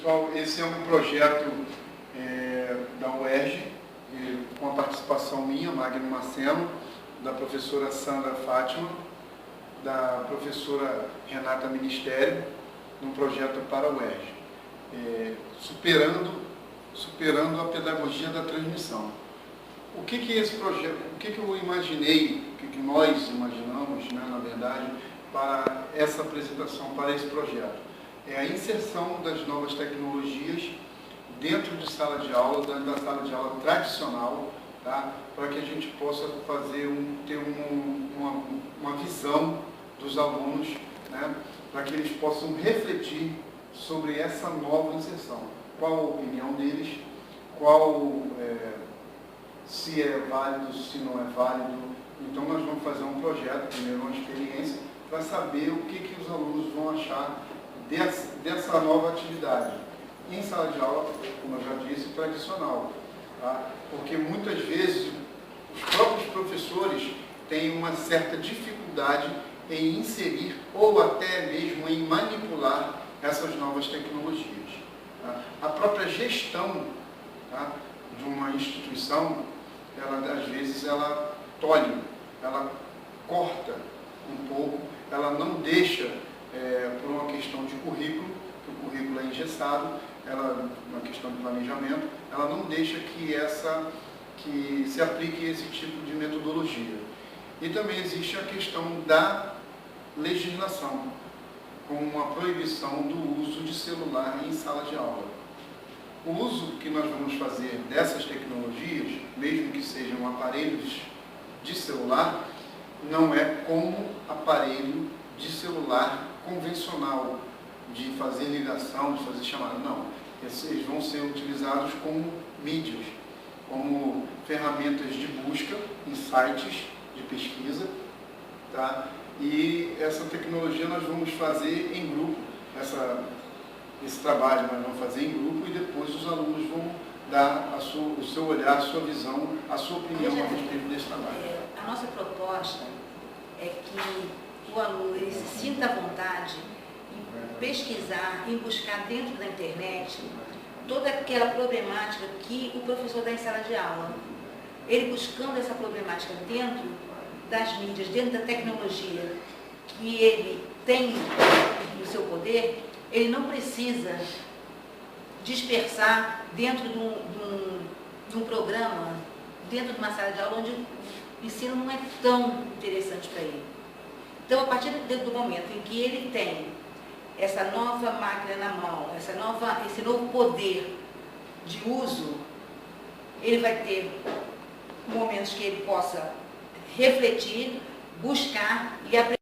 Pessoal, esse é um projeto da UERJ, com a participação minha, Magno Marcelo, da professora Sandra Fátima, da professora Renata Ministério, num projeto para a UERJ, superando a pedagogia da transmissão. O que é esse projeto? O que eu imaginei, o que nós imaginamos, né, na verdade, para essa apresentação, para esse projeto? É a inserção das novas tecnologias dentro de sala de aula, da sala de aula tradicional, tá? Para que a gente possa ter uma visão dos alunos, né? Para que eles possam refletir sobre essa nova inserção. Qual a opinião deles, se é válido, se não é válido. Então nós vamos fazer um projeto, primeiro uma experiência, para saber o que os alunos vão achar dessa nova atividade. Em sala de aula, como eu já disse, tradicional. Tá? Porque muitas vezes os próprios professores têm uma certa dificuldade em inserir ou até mesmo em manipular essas novas tecnologias. Tá? A própria gestão, tá, de uma instituição, às vezes ela tolhe, ela corta um pouco, ela não deixa, por uma questão de currículo, que o currículo é engessado, uma questão de planejamento, ela não deixa que se aplique esse tipo de metodologia. E também existe a questão da legislação, com uma proibição do uso de celular em sala de aula. O uso que nós vamos fazer dessas tecnologias, mesmo que sejam aparelhos de celular, não é como aparelho de celular convencional, de fazer ligação, de fazer chamada, não. Eles vão ser utilizados como mídias, como ferramentas de busca em sites de pesquisa, tá? E essa tecnologia nós vamos fazer em grupo, esse trabalho nós vamos fazer em grupo e depois os alunos vão dar o seu olhar, a sua visão, a sua opinião a respeito desse trabalho. A nossa proposta é que o aluno ele se sinta à vontade em pesquisar, em buscar dentro da internet toda aquela problemática que o professor dá em sala de aula. Ele buscando essa problemática dentro das mídias, dentro da tecnologia que ele tem no seu poder, ele não precisa dispersar dentro de um programa, dentro de uma sala de aula onde o ensino não é tão interessante para ele. Então, a partir do momento em que ele tem essa nova máquina na mão, esse novo poder de uso, ele vai ter momentos que ele possa refletir, buscar e aprender.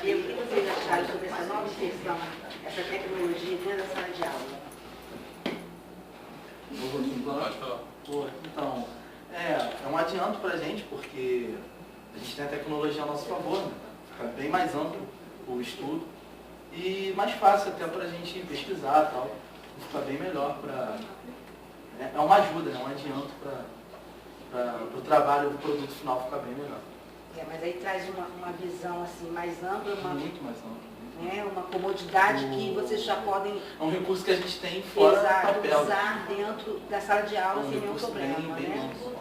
saber o que vocês acharam sobre essa nova inserção, essa tecnologia dentro da sala de aula. Pode falar. Então, é um adianto para a gente, porque a gente tem a tecnologia a nosso favor, né? Fica bem mais amplo o estudo e mais fácil até para a gente pesquisar e tal. Fica bem melhor para... É uma ajuda, é um adianto para o trabalho, o produto final ficar bem melhor. Mas aí traz uma visão assim, mais ampla, Muito mais amplo. Uma comodidade que vocês já podem É um recurso que a gente tem fora do papel. usar dentro da sala de aula sem nenhum problema. Bem Né? amplo.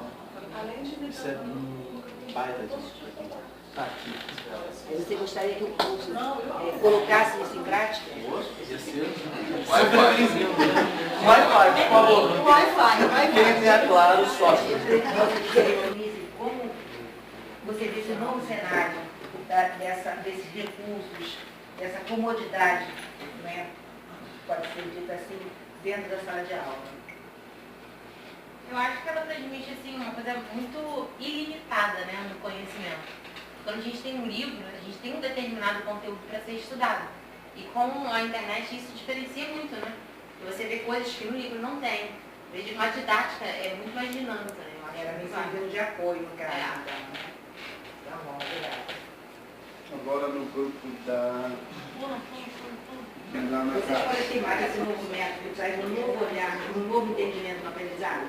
Isso é um baita disso aqui. Tá aqui. Você gostaria que o curso colocasse isso em prática? Ia ser super bem-vindo. Wi-Fi, por favor. Wi-Fi. Quem tem, claro, sócio. Como você vê esse novo cenário desses recursos, dessa comodidade, né? Pode ser dito assim, dentro da sala de aula? Eu acho que ela transmite assim, uma coisa muito ilimitada, né, no conhecimento. Quando a gente tem um livro, a gente tem um determinado conteúdo para ser estudado. E com a internet isso diferencia muito, né? Você vê coisas que no livro não tem. Veja, uma didática é muito mais dinâmica, né? Era mensagem de apoio, no caso. É. Tá bom, obrigada. Agora no grupo da... Lá na Vocês casa. podem ter mais esse movimento que traz um novo olhar, um novo entendimento no aprendizado?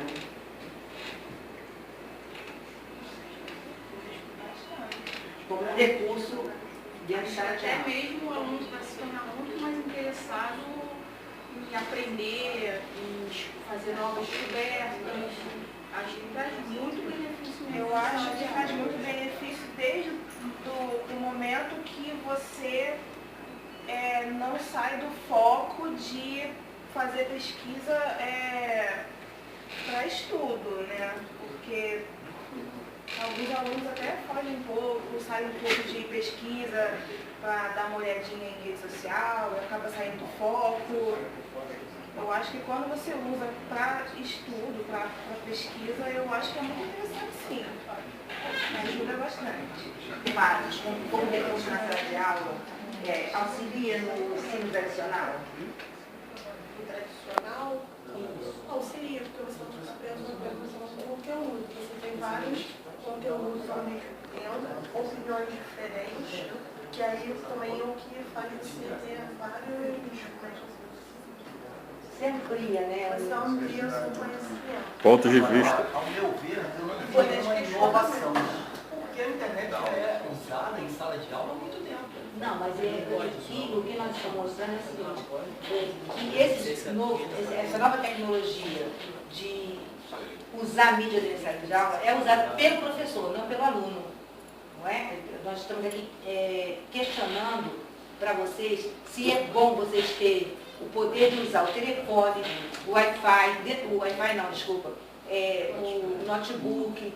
Como um recurso dentro da sala de Até aula. mesmo o aluno vai se tornar muito mais interessado em aprender, em fazer novas descobertas. Acho que traz muito benefício mesmo. Eu acho que faz muito benefício desde do momento que você não sai do foco de fazer pesquisa para estudo, né? Porque alguns alunos até fogem um pouco, saem um pouco de pesquisa para dar uma olhadinha em rede social, acaba saindo do foco. Eu acho que quando você usa para estudo, para pesquisa, eu acho que é muito interessante sim. Ajuda bastante. Marcos, como recurso na sala de aula, auxilia no ensino tradicional? O tradicional auxilia, porque você não está preso apenas no conteúdo. Você tem vários conteúdos ao mesmo tempo, opiniões diferentes, que aí também é o que faz você ter vários, Você amplia, né? você amplia o seu conhecimento. Pontos de vista. Ao meu ver, eu não vejo uma inovação, porque a internet já é usada em sala de aula há muito tempo. Não, mas o que nós estamos mostrando é o seguinte, que essa nova tecnologia de usar a mídia dentro da sala de aula é usada pelo professor, não pelo aluno. Não é? Nós estamos aqui questionando para vocês se é bom vocês terem o poder de usar o telefone, o Wi-Fi, o notebook,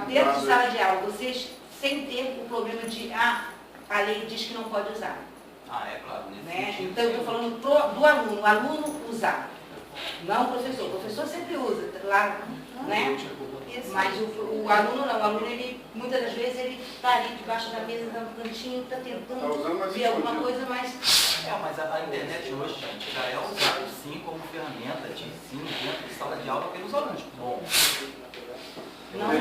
dentro de sala de aula, vocês sem ter o problema de, a lei diz que não pode usar. É claro. Né? Então eu estou falando do aluno, o aluno usar, não o professor. O professor sempre usa, lá, né? Mas o aluno não, o aluno ele, muitas das vezes ele está ali debaixo da mesa, no cantinho, está tentando ver alguma coisa, mas... Mas a internet hoje, gente, já é usada sim como ferramenta de ensino dentro de sala de aula pelos alunos. Bom. Não, Mas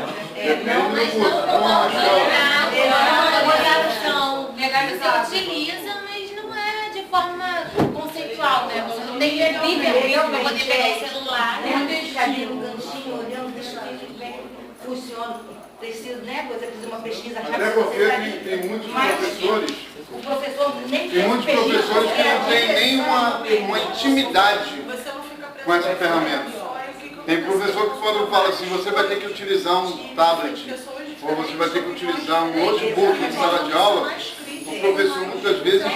não, você utiliza, mas não é de forma conceitual, né? Você não tem que vir para poder pegar o celular, né? Ficar ali no cantinho, olhando, deixa bem, funciona, precisa, né? Você precisa de uma pesquisa Até rápida, porque você está ali, tem muitos mas professores, o professor nem tem muitos professores que não têm nenhuma intimidade Você não fica preso com essa ferramenta. Tem professor que quando fala assim, você vai ter que utilizar um tablet, ou você vai ter que utilizar um notebook em sala de aula, o professor muitas vezes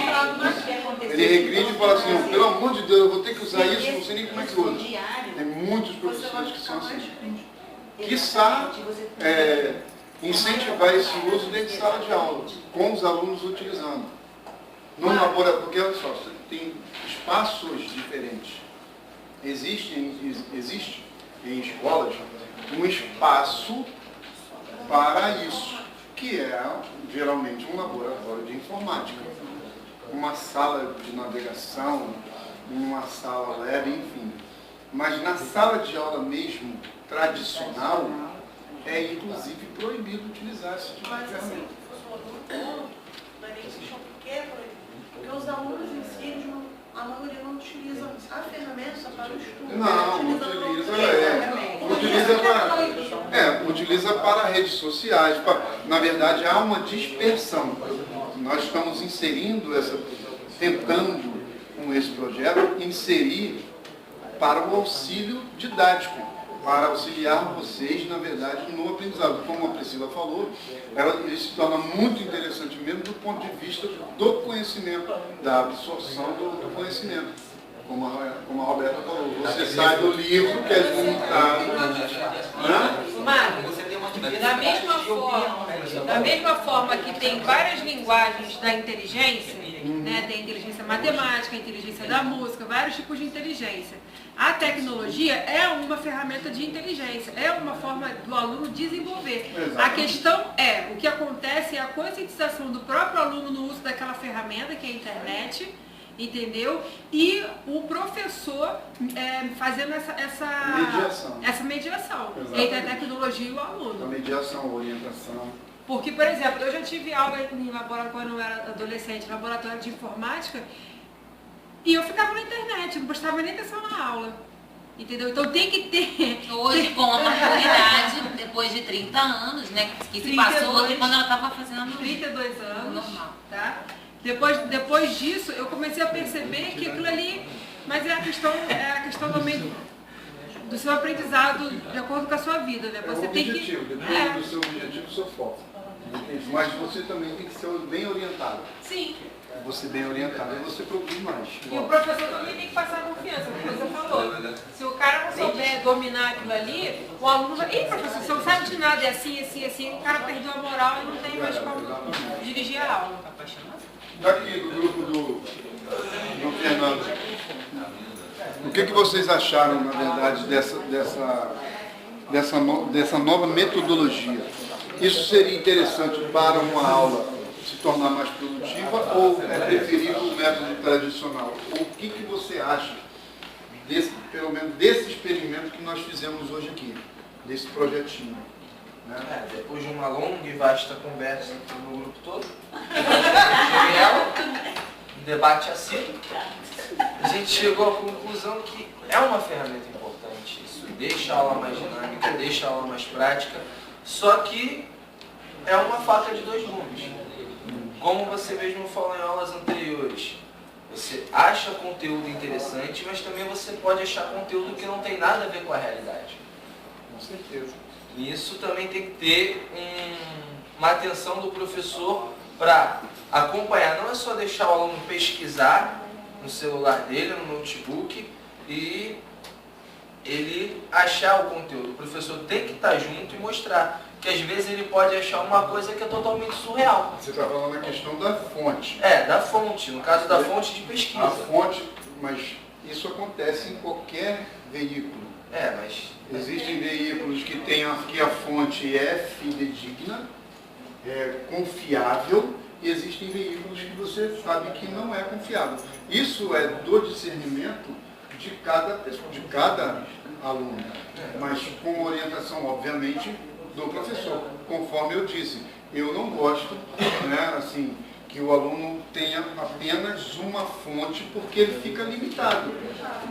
ele regride e fala assim, não, pelo amor de Deus, eu vou ter que usar isso, não sei nem como é que usa. Tem muitos professores que são assim. Quiçá incentivar esse uso dentro de sala de aula, com os alunos utilizando. No laboratório, porque olha só, você tem espaços diferentes. Existe em escolas um espaço para isso, que é geralmente um laboratório de informática. uma sala de navegação, uma sala web, enfim. Mas na sala de aula mesmo, tradicional, é inclusive proibido utilizar esse tipo de Mas assim, ferramenta. não é nem questão pequena, porque os alunos em si, a maioria não utiliza a ferramenta só para o estudo. Não, utiliza para redes sociais. Na verdade, há uma dispersão. Nós estamos tentando, com esse projeto, inserir para o auxílio didático, para auxiliar vocês, na verdade, no aprendizado. Como a Priscila falou, ele se torna muito interessante mesmo do ponto de vista do conhecimento, da absorção do conhecimento. Como a Roberta falou, você sai do livro, que é limitado. Mário, da mesma forma que tem várias linguagens da inteligência, né, tem inteligência matemática, inteligência da música, vários tipos de inteligência. A tecnologia é uma ferramenta de inteligência, é uma forma do aluno desenvolver. Exatamente. A questão o que acontece é a conscientização do próprio aluno no uso daquela ferramenta, que é a internet, entendeu? E o professor fazendo essa mediação entre a tecnologia e o aluno. A mediação, a orientação. Porque, por exemplo, eu já tive aula em laboratório, quando eu era adolescente, laboratório de informática, e eu ficava na internet, não prestava nem atenção na aula. Entendeu? Então tem que ter... Hoje, com a maturidade, depois de 30 anos, né, que se passou quando ela estava fazendo 32 anos, normal. tá? Depois disso, eu comecei a perceber que aquilo ali... Mas é a questão também do seu aprendizado de acordo com a sua vida, né? Você tem que... Depende do seu objetivo, do seu foco. Mas você também tem que ser bem orientado. Sim. Você bem orientado, aí você produz mais. E o professor também tem que passar confiança, como você falou. Se o cara não souber dominar aquilo ali, o aluno vai... Ih, professor, você não sabe de nada, é assim, assim, assim, o cara perdeu a moral e não tem mais como dirigir a aula. Daqui do grupo do Fernando, o que vocês acharam, na verdade, dessa nova metodologia? Isso seria interessante para uma aula se tornar mais produtiva ou é preferível o método tradicional? O que você acha, pelo menos desse experimento que nós fizemos hoje aqui, desse projetinho? Né? Depois de uma longa e vasta conversa no grupo todo, um debate assíduo, a gente chegou à conclusão que é uma ferramenta importante. Isso deixa a aula mais dinâmica, deixa a aula mais prática, só que é uma faca de dois gumes. Como você mesmo falou em aulas anteriores, você acha conteúdo interessante, mas também você pode achar conteúdo que não tem nada a ver com a realidade. Com certeza. E isso também tem que ter uma atenção do professor para acompanhar. Não é só deixar o aluno pesquisar no celular dele, no notebook, e ele achar o conteúdo. O professor tem que estar junto e mostrar que às vezes ele pode achar uma coisa que é totalmente surreal. Você está falando a questão da fonte. Da fonte, no caso da fonte de pesquisa. A fonte, mas isso acontece em qualquer veículo. Mas... Existem veículos que têm que a fonte é fidedigna, é confiável, e existem veículos que você sabe que não é confiável. Isso é do discernimento de cada aluno, mas com orientação, obviamente, do professor. Conforme eu disse, eu não gosto, assim, que o aluno tenha apenas uma fonte, porque ele fica limitado.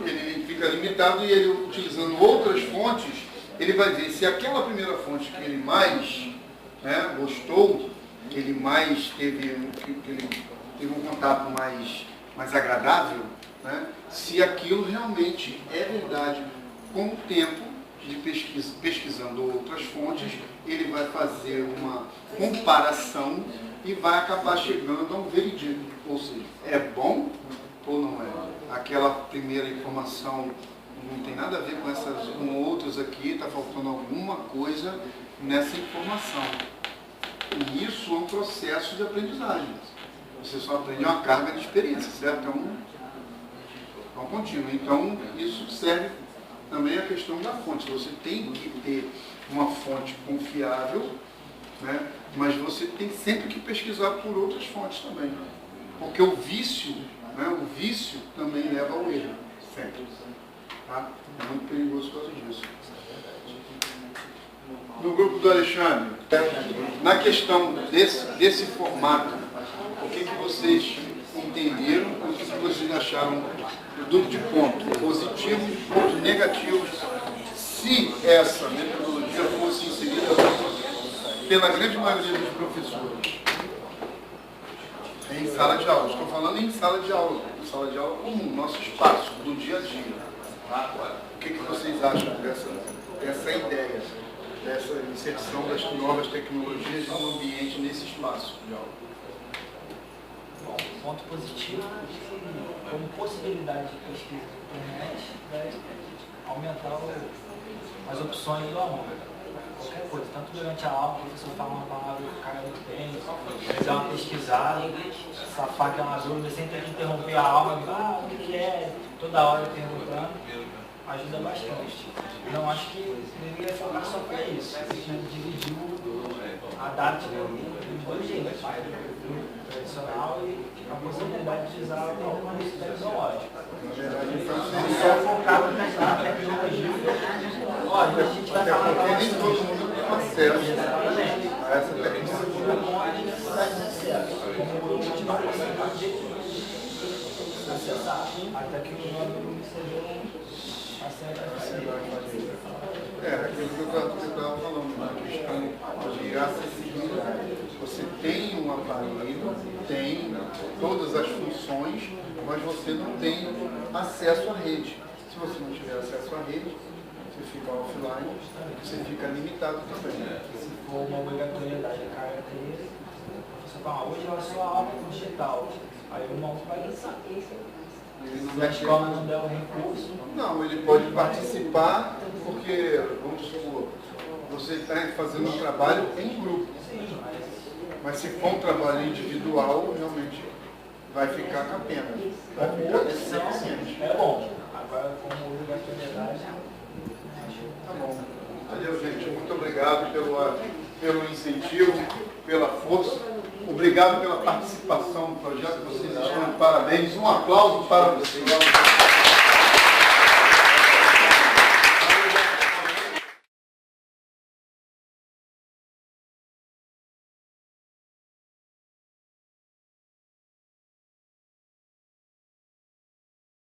Ele fica limitado e ele, utilizando outras fontes, ele vai ver se aquela primeira fonte que ele mais gostou, que ele mais teve um contato mais agradável, se aquilo realmente é verdade. Com o tempo de pesquisando outras fontes, ele vai fazer uma comparação e vai acabar chegando a um veredito. Ou seja, é bom ou não é? Aquela primeira informação não tem nada a ver com outras aqui, está faltando alguma coisa nessa informação. E isso é um processo de aprendizagem. Você só aprende uma carga de experiência, certo? É um contínuo. Então, isso serve também a questão da fonte. Você tem que ter uma fonte confiável, mas você tem sempre que pesquisar por outras fontes também. Porque o vício, né, o vício também leva ao erro, sempre. Tá? É muito perigoso por causa disso. No grupo do Alexandre, na questão desse formato, o que vocês entenderam, o que vocês acharam do de ponto positivo e pontos negativos, se essa metodologia fosse inserida pela grande maioria dos professores em sala de aula. Estou falando em sala de aula comum, nosso espaço do dia a dia. Tá? O que vocês acham dessa ideia, dessa inserção das novas tecnologias no ambiente, nesse espaço de aula? Bom, ponto positivo, como possibilidade de pesquisa de internet, vai aumentar as opções do aluno. Qualquer coisa, tanto durante a aula, o professor fala uma palavra que o cara não tem, dar uma pesquisada, safar que é uma dúvida, sem ter que interromper a aula, o que é, toda hora perguntando, ajuda bastante. Não acho que deveria focar só para isso, a gente dividiu a data em dois jeitos, o tradicional e a possibilidade de usar alguma tecnológica. Só focado na tecnologia. Olha, a gente vai falar porque nem todo mundo tem acesso a essa tecnologia. Como a gente não consegue acessar, até que o nome seja aquilo que eu estava falando, a questão de acessibilidade. Você tem um aparelho, tem todas as funções, mas você não tem acesso à rede. Se você não tiver acesso à rede, você fica offline, você fica limitado também. Se for uma obrigatoriedade de carga dele, você fala, hoje é a sua aula digital. Aí o irmão vai lançar. Se a escola não der o recurso... Não, ele pode participar, porque, vamos supor, você está fazendo um trabalho em grupo. Mas se for um trabalho individual, realmente vai ficar com a pena. Vai ficar deficiente. É bom. Agora, como obrigatoriedade... Tá bom. Valeu, gente. Muito obrigado pelo incentivo, pela força. Obrigado pela participação no projeto. Vocês estão de parabéns. Um aplauso para vocês.